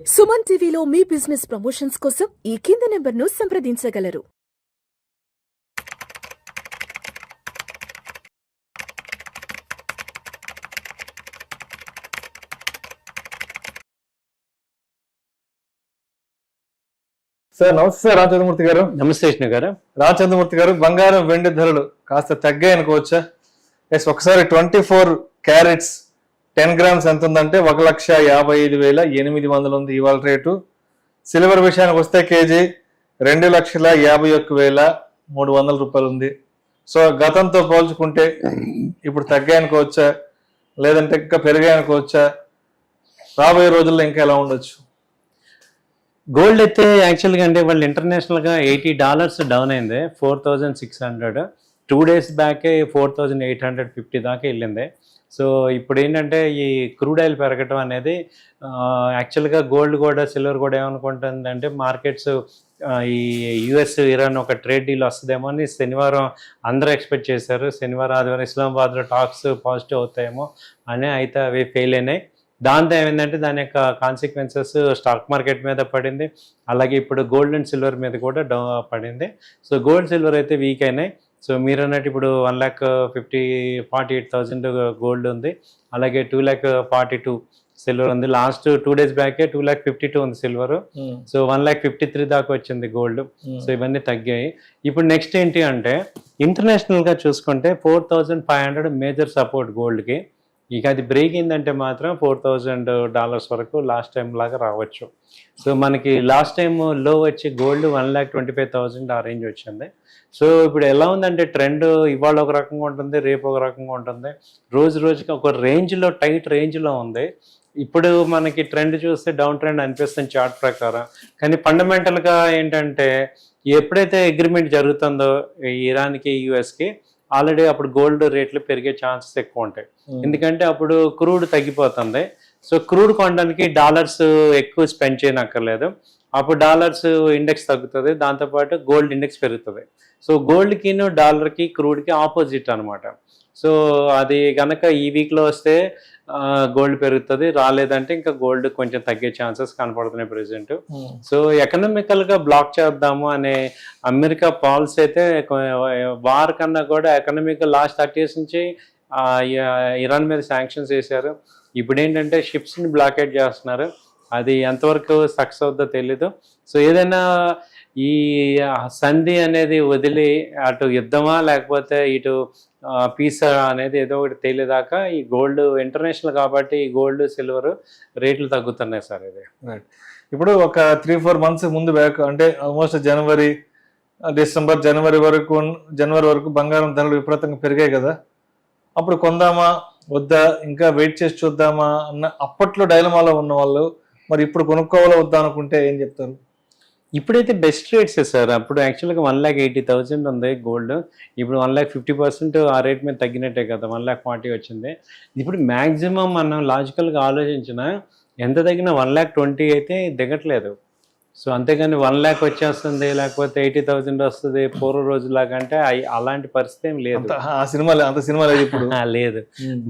సుమన్ టీవీలో మీ business promotions కోసం ఈ కింది నెంబర్ను సంప్రదించగలరు. సార్ నమస్తే సార్ రామచంద్రమూర్తి గారు. నమస్తే కృష్ణ గారు. రామచంద్రమూర్తి గారు, బంగారం వెండి ధరలు కాస్త తగ్గాయి అనుకోవచ్చా? ఎస్, ఒకసారి 24 క్యారెట్స్ 10 గ్రామ్స్ ఎంత ఉందంటే 1,55,800 ఉంది ఇవాళ రేటు. సిల్వర్ విషయానికి వస్తే కేజీ 2,51,300 రూపాయలు ఉంది. సో గతంతో పోల్చుకుంటే ఇప్పుడు తగ్గాయి అనుకోవచ్చా, లేదంటే ఇంకా పెరిగాయి అనుకోవచ్చా? రాబోయే రోజుల్లో ఇంకా ఎలా ఉండొచ్చు? గోల్డ్ అయితే యాక్చువల్గా అంటే వాళ్ళు ఇంటర్నేషనల్గా $80 డౌన్ అయింది, 4,600. 2 days బ్యాకే 4,850 దాకా వెళ్ళింది. సో ఇప్పుడు ఏంటంటే ఈ క్రూడ్ ఆయిల్ పెరగటం అనేది యాక్చువల్గా గోల్డ్ కూడా సిల్వర్ కూడా ఏమనుకుంటుంది అంటే మార్కెట్స్ ఈ యుఎస్ ఇరాన్ ఒక ట్రేడ్ డీల్ వస్తుందేమో అని శనివారం అందరూ ఎక్స్పెక్ట్ చేశారు. శనివారం ఆదివారం ఇస్లామాబాద్లో టాక్స్ పాజిటివ్ అవుతాయేమో అని, అయితే అవి ఫెయిల్ అయినాయి. దాంతో ఏమైందంటే దాని యొక్క కాన్సిక్వెన్సెస్ స్టాక్ మార్కెట్ మీద పడింది, అలాగే ఇప్పుడు గోల్డ్ అండ్ సిల్వర్ మీద కూడా పడింది. సో గోల్డ్ సిల్వర్ అయితే వీక్ అయినాయి. సో మీరు అన్నట్టు ఇప్పుడు 1,48,000 గోల్డ్ ఉంది, అలాగే 2,42,000 సిల్వర్ ఉంది. లాస్ట్ 2 days బ్యాకే 2,52,000 ఉంది సిల్వర్. సో 1,53,000 దాకా వచ్చింది గోల్డ్. సో ఇవన్నీ తగ్గాయి. ఇప్పుడు నెక్స్ట్ ఏంటి అంటే ఇంటర్నేషనల్గా చూసుకుంటే 4,500 మేజర్ సపోర్ట్ గోల్డ్కి. ఇక అది బ్రేక్ అయిందంటే మాత్రం $4,000 వరకు లాస్ట్ టైం లాగా రావచ్చు. సో మనకి లాస్ట్ టైం లో వచ్చి గోల్డ్ 1,25,000 ఆ రేంజ్ వచ్చింది. సో ఇప్పుడు ఎలా ఉందంటే ట్రెండ్ ఇవాళ ఒక రకంగా ఉంటుంది, రేపు ఒక రకంగా ఉంటుంది, రోజు రోజుకి ఒక రేంజ్లో టైట్ రేంజ్లో ఉంది. ఇప్పుడు మనకి ట్రెండ్ చూస్తే డౌన్ ట్రెండ్ అనిపిస్తుంది చార్ట్ ప్రకారం. కానీ ఫండమెంటల్గా ఏంటంటే ఎప్పుడైతే అగ్రిమెంట్ జరుగుతుందో ఇరాన్కి యుఎస్కి, ఆల్రెడీ అప్పుడు గోల్డ్ రేట్లు పెరిగే ఛాన్సెస్ ఎక్కువ ఉంటాయి. ఎందుకంటే అప్పుడు క్రూడ్ తగ్గిపోతుంది. సో క్రూడ్ కొనడానికి డాలర్స్ ఎక్కువ స్పెండ్ చేయనక్కర్లేదు. అప్పుడు డాలర్స్ ఇండెక్స్ తగ్గుతుంది, దాంతోపాటు గోల్డ్ ఇండెక్స్ పెరుగుతుంది. సో గోల్డ్కి డాలర్కి క్రూడ్కి ఆపోజిట్ అనమాట. సో అది కనుక ఈ వీక్లో వస్తే గోల్డ్ పెరుగుతుంది, రాలేదంటే ఇంకా గోల్డ్ కొంచెం తగ్గే ఛాన్సెస్ కనపడుతున్నాయి ప్రెసెంట్. సో ఎకనామికల్గా బ్లాక్ చేద్దాము అనే అమెరికా పాలసీ అయితే వార్ కన్నా కూడా ఎకనామికల్ లాస్ట్ 30 years నుంచి ఇరాన్ మీద శాంక్షన్స్ వేశారు. ఇప్పుడు ఏంటంటే షిప్స్ని బ్లాకేట్ చేస్తున్నారు. అది ఎంతవరకు సక్సెస్ అవుతుందో తెలీదు. సో ఏదైనా ఈ సంధి అనేది వదిలి అటు యుద్ధమా లేకపోతే ఇటు పీస్ అనేది ఏదో ఒకటి తేలేదాకా ఈ గోల్డ్ ఇంటర్నేషనల్ కాబట్టి ఈ గోల్డ్ సిల్వర్ రేట్లు తగ్గుతున్నాయి సార్. ఇది ఇప్పుడు ఒక 3-4 months ముందు బ్యాక్ అంటే ఆల్మోస్ట్ జనవరి వరకు బంగారం ధరలు విపరీతంగా పెరిగాయి కదా. అప్పుడు కొందామా వద్దా, ఇంకా వెయిట్ చేసి చూద్దామా అన్న అప్పట్లో డైలమాలో ఉన్న వాళ్ళు మరి ఇప్పుడు కొనుక్కోవాలో వద్దా అనుకుంటే ఏం చెప్తారు? ఇప్పుడైతే బెస్ట్ రేట్సే సార్. అప్పుడు యాక్చువల్గా 1,80,000 ఉంది గోల్డ్, ఇప్పుడు 1,50% ఆ రేట్ మీద తగ్గినట్టే కదా, 1,40,000 వచ్చింది. ఇప్పుడు మ్యాక్సిమం మనం లాజికల్గా ఆలోచించిన ఎంత తగ్గినా 1,20,000 అయితే దిగట్లేదు. సో అంతేగాని 1,00,000 వచ్చేస్తుంది లేకపోతే 80,000 వస్తుంది పూర్వ రోజులాగా అంటే అలాంటి పరిస్థితి ఏం లేదు. అంత సినిమా లేదు ఇప్పుడు. లేదు,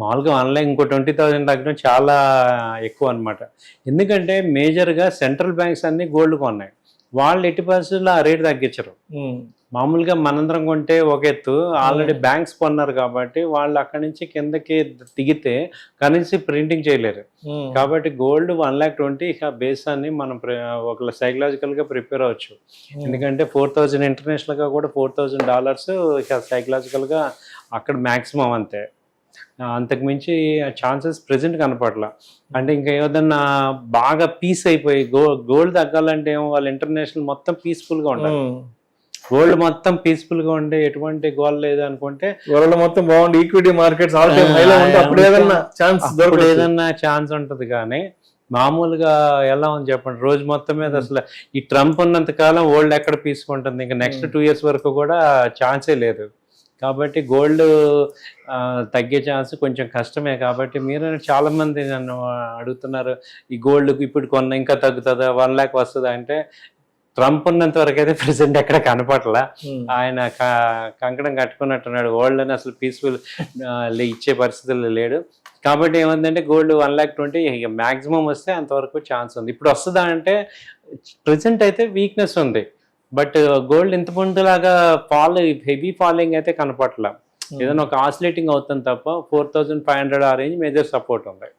మామూలుగా 1,00,000 ఇంకో 20,000 తగ్గడం చాలా ఎక్కువ అనమాట. ఎందుకంటే మేజర్గా సెంట్రల్ బ్యాంక్స్ అన్ని గోల్డ్ కొన్నాయి, వాళ్ళు ఎట్టి పరిస్థితుల్లో ఆ రేటు తగ్గించరు. మామూలుగా మనందరం కొంటే ఒక ఎత్తు, ఆల్రెడీ బ్యాంక్స్ కొన్నారు కాబట్టి వాళ్ళు అక్కడి నుంచి కిందకి దిగితే కరెన్సీ ప్రింటింగ్ చేయలేరు. కాబట్టి గోల్డ్ 1,20,000 ఇక బేస్ అని మనం ఒక సైకలాజికల్గా ప్రిపేర్ అవ్వచ్చు. ఎందుకంటే 4,000 ఇంటర్నేషనల్గా కూడా $4,000 ఇక సైకలాజికల్గా అక్కడ మ్యాక్సిమం అంతే, అంతకుమించి ఛాన్సెస్ ప్రెసెంట్ కనపడలా. అంటే ఇంకా ఏదన్నా బాగా పీస్ అయిపోయి గోల్డ్ తగ్గాలంటే ఏమో వాళ్ళు ఇంటర్నేషనల్ మొత్తం పీస్ఫుల్గా ఉండాలి. గోల్డ్ మొత్తం పీస్ఫుల్గా ఉండే ఎటువంటి గోల్ లేదు అనుకుంటే వరల్డ్ మొత్తం బాగుంది, ఈక్విటీ మార్కెట్స్ అప్పుడు ఏదన్నా ఛాన్స్ ఉంటుంది. కానీ మామూలుగా ఎలా ఉంది చెప్పండి, రోజు మొత్తం మీద అసలు ఈ ట్రంప్ ఉన్నంత కాలం వరల్డ్ ఎక్కడ పీసుకుంటుంది, ఇంకా నెక్స్ట్ 2 years వరకు కూడా ఛాన్సే లేదు. కాబట్టి గోల్డ్ తగ్గే ఛాన్స్ కొంచెం కష్టమే. కాబట్టి మీరు చాలా మంది నన్ను అడుగుతున్నారు ఈ గోల్డ్ ఇప్పుడు కొన్న ఇంకా తగ్గుతుందా, 1,00,000 వస్తుందా అంటే ట్రంప్ ఉన్నంత వరకు అయితే ప్రెసెంట్ ఎక్కడ కనపడలా. ఆయన కంకణం కట్టుకున్నట్టున్నాడు, వరల్డ్ అని అసలు పీస్ఫుల్ ఇచ్చే పరిస్థితుల్లో లేడు. కాబట్టి ఏమందంటే గోల్డ్ 1,20,000 ఇక మాక్సిమం వస్తే అంతవరకు ఛాన్స్ ఉంది. ఇప్పుడు వస్తుందా అంటే ప్రెసెంట్ అయితే వీక్నెస్ ఉంది, బట్ గోల్డ్ ఇంత ముందులాగా హెవీ ఫాలింగ్ అయితే కనపట్ల. ఏదైనా ఒక ఆసిలేటింగ్ అవుతుంది తప్ప 4,500 ఆ రేంజ్ మేజర్ సపోర్ట్ ఉంది.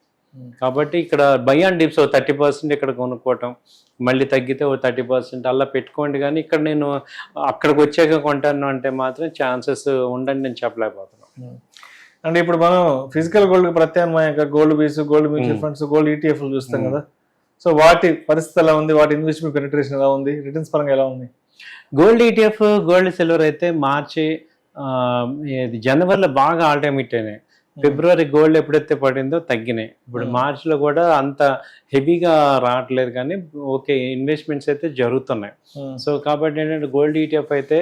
కాబట్టి ఇక్కడ బై అండ్ డిప్స్ 30% ఇక్కడ కొనుక్కోవటం, మళ్ళీ తగ్గితే 30% అలా పెట్టుకోండి. కానీ ఇక్కడ నేను అక్కడికి వచ్చాక కొంటాను అంటే మాత్రం ఛాన్సెస్ ఉండండి నేను చెప్పలేకపోతున్నాను. అంటే ఇప్పుడు మనం ఫిజికల్ గోల్డ్ ప్రత్యామ్నాయంగా గోల్డ్ బీస్, గోల్డ్ మ్యూచువల్ ఫండ్స్, గోల్డ్ ఈటీఎఫ్లు చూస్తాం కదా. సో వాటి పరిస్థితి ఎలా ఉంది, వాటి ఇన్వెస్ట్మెంట్ పెనిట్రేషన్ ఎలా ఉంది, రిటర్న్స్ పరంగా ఎలా ఉంది? గోల్డ్ ఈటీఎఫ్, గోల్డ్ సిల్వర్ అయితే మార్చి జనవరిలో బాగా ఆల్ టైమ్ హిట్ అయినాయి. ఫిబ్రవరి గోల్డ్ ఎప్పుడైతే పడిందో తగ్గినాయి. ఇప్పుడు మార్చిలో కూడా అంత హెవీగా రావట్లేదు, కానీ ఓకే ఇన్వెస్ట్మెంట్స్ అయితే జరుగుతున్నాయి. సో కాబట్టి ఏంటంటే గోల్డ్ ఈటీఎఫ్ అయితే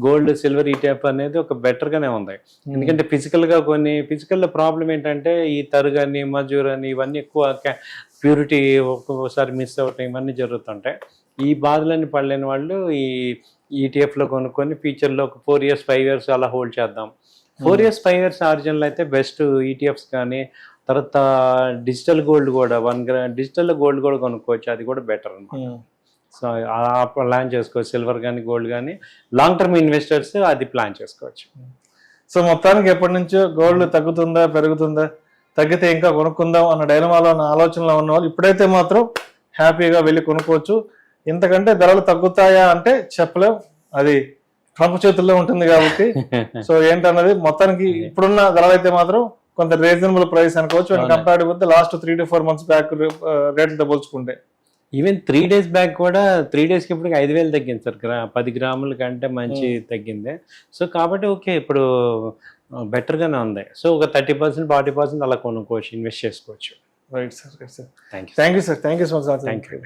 గోల్డ్ సిల్వర్ ఈటీఎఫ్ అనేది ఒక బెటర్గానే ఉంది. ఎందుకంటే ఫిజికల్గా ఫిజికల్లో ప్రాబ్లం ఏంటంటే ఈ తరుగని మజూర్ అని ఇవన్నీ ఎక్కువ ప్యూరిటీ ఒక్కొక్కసారి మిస్ అవ్వటం ఇవన్నీ జరుగుతుంటాయి. ఈ బాధలన్నీ పడలేని వాళ్ళు ఈ ఈటీఎఫ్లో కొనుక్కొని ఫ్యూచర్లో ఒక 4 years 5 years అలా హోల్డ్ చేద్దాం. 4 years 5 years ఆరిజినల్ అయితే బెస్ట్ ఈటీఎఫ్స్. కానీ తర్వాత డిజిటల్ గోల్డ్ కూడా 1 gram డిజిటల్ గోల్డ్ కూడా కొనుక్కోవచ్చు, అది కూడా బెటర్ అన్నమాట. సో ప్లాన్ చేసుకోవచ్చు, సిల్వర్ కానీ గోల్డ్ కానీ లాంగ్ టర్మ్ ఇన్వెస్టర్స్ అది ప్లాన్ చేసుకోవచ్చు. సో మొత్తానికి ఎప్పటి నుంచో గోల్డ్ తగ్గుతుందా పెరుగుతుందా, తగ్గితే ఇంకా కొనుక్కుందాం అన్న డైలమాలో ఉన్న ఆలోచనలో ఉన్న వాళ్ళు ఇప్పుడైతే మాత్రం హ్యాపీగా వెళ్ళి కొనుక్కోవచ్చు. ఇంతకంటే ధరలు తగ్గుతాయా అంటే చెప్పలేం, అది ట్రంప్ చేతుల్లో ఉంటుంది కాబట్టి. సో ఏంటన్నది మొత్తానికి ఇప్పుడున్న ధరలు అయితే మాత్రం కొంత రీజనబుల్ ప్రైస్ అనుకోవచ్చు, compared with last 3 to 4 months back రేట్లతో పోల్చుకుంటే. ఈవెన్ 3 days బ్యాక్ కూడా 3 daysకి ఇప్పుడు 5,000 తగ్గింది సార్. 10 గ్రాముల కంటే మంచి తగ్గింది. సో కాబట్టి ఓకే ఇప్పుడు బెటర్గానే ఉంది. సో ఒక 30% 40% అలా కొనుక్కోవచ్చు, ఇన్వెస్ట్ చేసుకోవచ్చు. Right sir, right sir. Thank you thank you sir, thank you so much. Thank you.